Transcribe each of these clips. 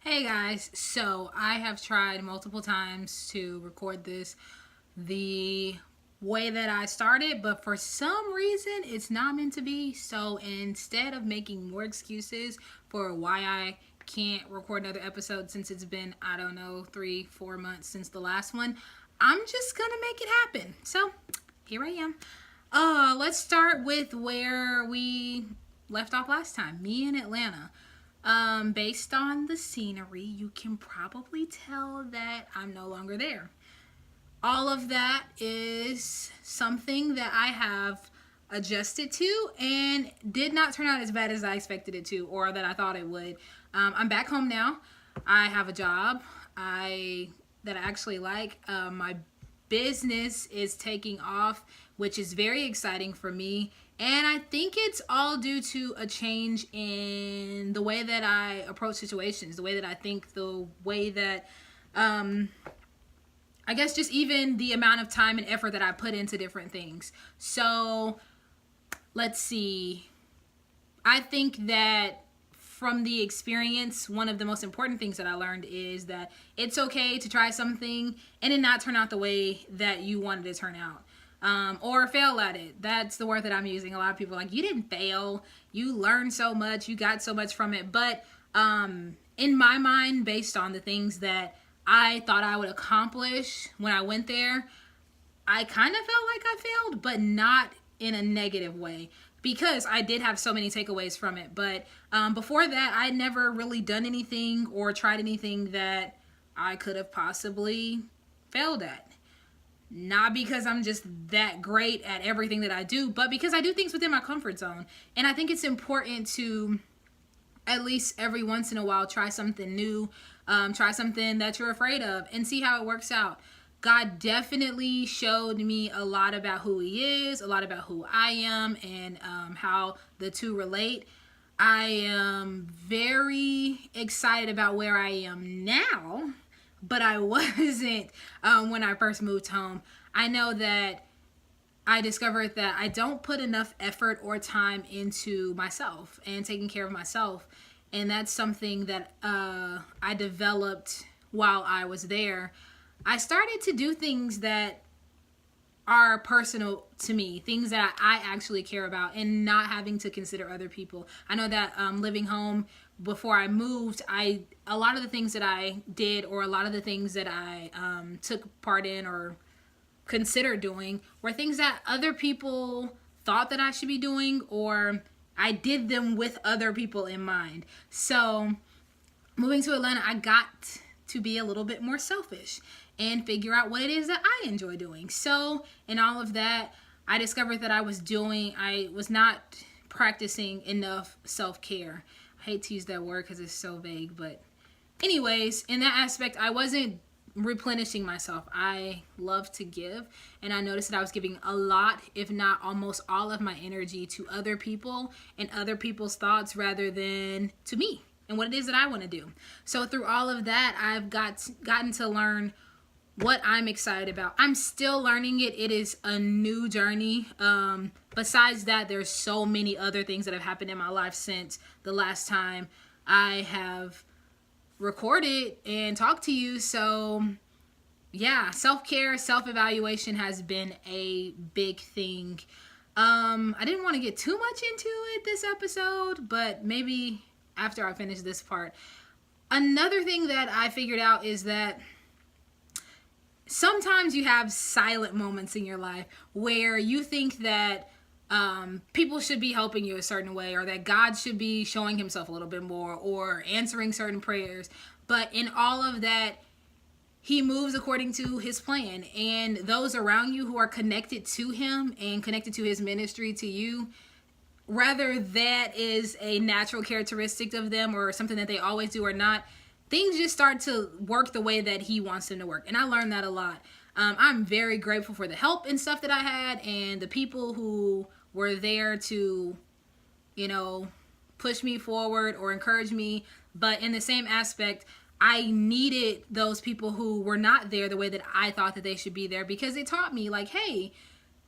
Hey guys, so I have tried multiple times to record this the way that I started, but for some reason it's not meant to be. So instead of making more excuses for why I can't record another episode since it's been, I don't know, 3-4 months since the last one, I'm just gonna make it happen. So here I am. Let's start with where we left off last time, me in Atlanta. Based on the scenery, you can probably tell that I'm no longer there. All of that is something that I have adjusted to and did not turn out as bad as I expected it to or that I thought it would. I'm back home now. I have a job that I actually like. My business is taking off, which is very exciting for me. And I think it's all due to a change in the way that I approach situations, the way that I think, the way that, I guess just even the amount of time and effort that I put into different things. So let's see. I think that from the experience, one of the most important things that I learned is that it's okay to try something and it not turn out the way that you wanted it to turn out. Or fail at it. That's the word that I'm using. A lot of people are like, you didn't fail. You learned so much. You got so much from it. But in my mind, based on the things that I thought I would accomplish when I went there, I kind of felt like I failed, but not in a negative way, because I did have so many takeaways from it. But before that, I'd never really done anything or tried anything that I could have possibly failed at. Not because I'm just that great at everything that I do, but because I do things within my comfort zone. And I think it's important to, at least every once in a while, try something new, try something that you're afraid of, and see how it works out. God definitely showed me a lot about who He is, a lot about who I am, and how the two relate. I am very excited about where I am now, but I wasn't when I first moved home. I know that I discovered that I don't put enough effort or time into myself and taking care of myself. And that's something that I developed while I was there. I started to do things that are personal to me, things that I actually care about, and not having to consider other people. I know that living home before I moved, a lot of the things that I did, or a lot of the things that I took part in or considered doing, were things that other people thought that I should be doing, or I did them with other people in mind. So moving to Atlanta, I got to be a little bit more selfish and figure out what it is that I enjoy doing. So in all of that, I discovered that I was not practicing enough self-care. I hate to use that word because it's so vague, but anyways, in that aspect, I wasn't replenishing myself. I love to give, and I noticed that I was giving a lot, if not almost all of my energy to other people and other people's thoughts rather than to me and what it is that I want to do. So through all of that, I've gotten to learn what I'm excited about. I'm still learning it. It is a new journey. Besides that, there's so many other things that have happened in my life since the last time I have recorded and talked to you. So yeah, self-care, self-evaluation has been a big thing. I didn't want to get too much into it this episode, but maybe after I finish this part. Another thing that I figured out is that sometimes you have silent moments in your life where you think that people should be helping you a certain way, or that God should be showing Himself a little bit more, or answering certain prayers. But in all of that, He moves according to His plan. And those around you who are connected to Him and connected to His ministry to you, whether that is a natural characteristic of them or something that they always do or not, things just start to work the way that He wants them to work. And I learned that a lot. I'm very grateful for the help and stuff that I had, and the people who were there to, push me forward or encourage me. But in the same aspect, I needed those people who were not there the way that I thought that they should be there, because it taught me, like, hey,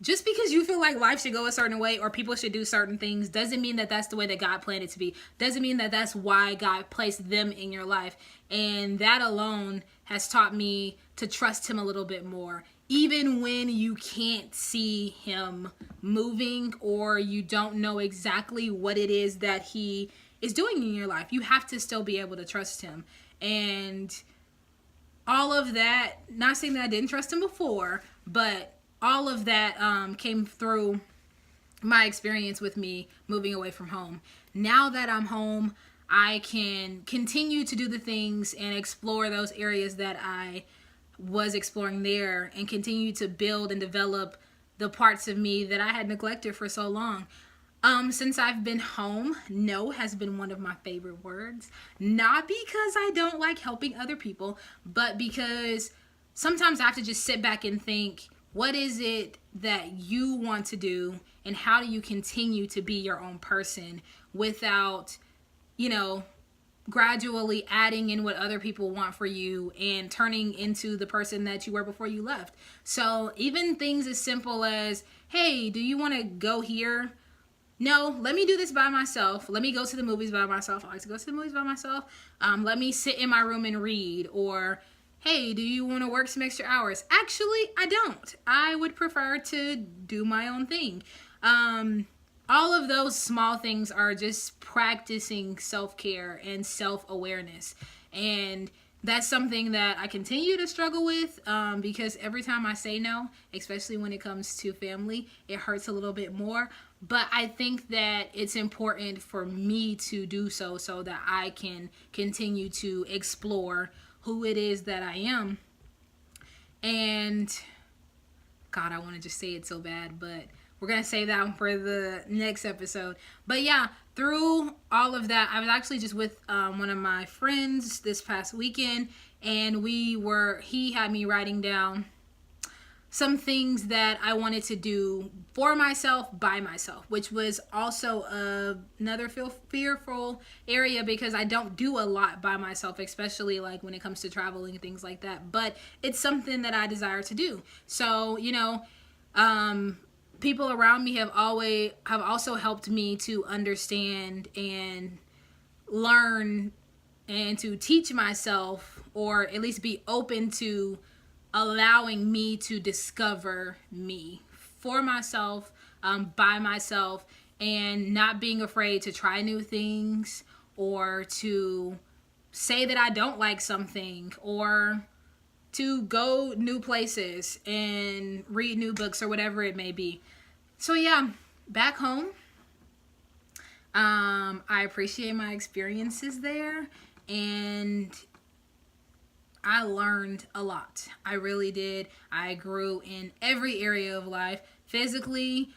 just because you feel like life should go a certain way or people should do certain things doesn't mean that that's the way that God planned it to be. Doesn't mean that that's why God placed them in your life. And that alone has taught me to trust him a little bit more. Even when you can't see him moving or you don't know exactly what it is that he is doing in your life, you have to still be able to trust him. And all of that, not saying that I didn't trust him before, but all of that came through my experience with me moving away from home. Now that I'm home, I can continue to do the things and explore those areas that I was exploring there and continue to build and develop the parts of me that I had neglected for so long. Since I've been home, no has been one of my favorite words. Not because I don't like helping other people, but because sometimes I have to just sit back and think, what is it that you want to do and how do you continue to be your own person without, gradually adding in what other people want for you and turning into the person that you were before you left. So even things as simple as, hey, do you want to go here? No, let me do this by myself. Let me go to the movies by myself. I like to go to the movies by myself. Let me sit in my room and read. Or, hey, do you want to work some extra hours? Actually, I don't. I would prefer to do my own thing. All of those small things are just practicing self-care and self-awareness. And that's something that I continue to struggle with because every time I say no, especially when it comes to family, it hurts a little bit more. But I think that it's important for me to do so that I can continue to explore who it is that I am. And God, I want to just say it so bad, but we're going to save that one for the next episode. But yeah, through all of that, I was actually just with one of my friends this past weekend, and he had me writing down some things that I wanted to do for myself, by myself, which was also another fearful area because I don't do a lot by myself, especially like when it comes to traveling and things like that. But it's something that I desire to do. So, people around me have also helped me to understand and learn and to teach myself, or at least be open to allowing me to discover me for myself, by myself, and not being afraid to try new things or to say that I don't like something or to go new places and read new books or whatever it may be. So yeah, back home, I appreciate my experiences there, and I learned a lot. I really did. I grew in every area of life. Physically,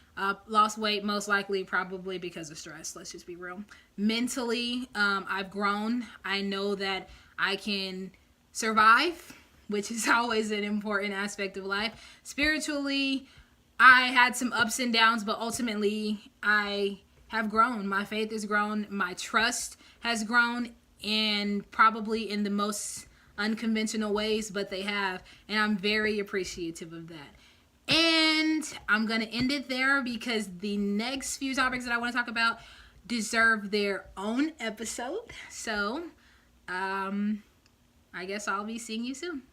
lost weight, most likely probably because of stress. Let's just be real. Mentally, I've grown. I know that I can survive, which is always an important aspect of life. Spiritually, I had some ups and downs, but ultimately I have grown. My faith has grown. My trust has grown, and probably in the most unconventional ways, but they have, and I'm very appreciative of that. And I'm going to end it there because the next few topics that I want to talk about deserve their own episode. So, I guess I'll be seeing you soon.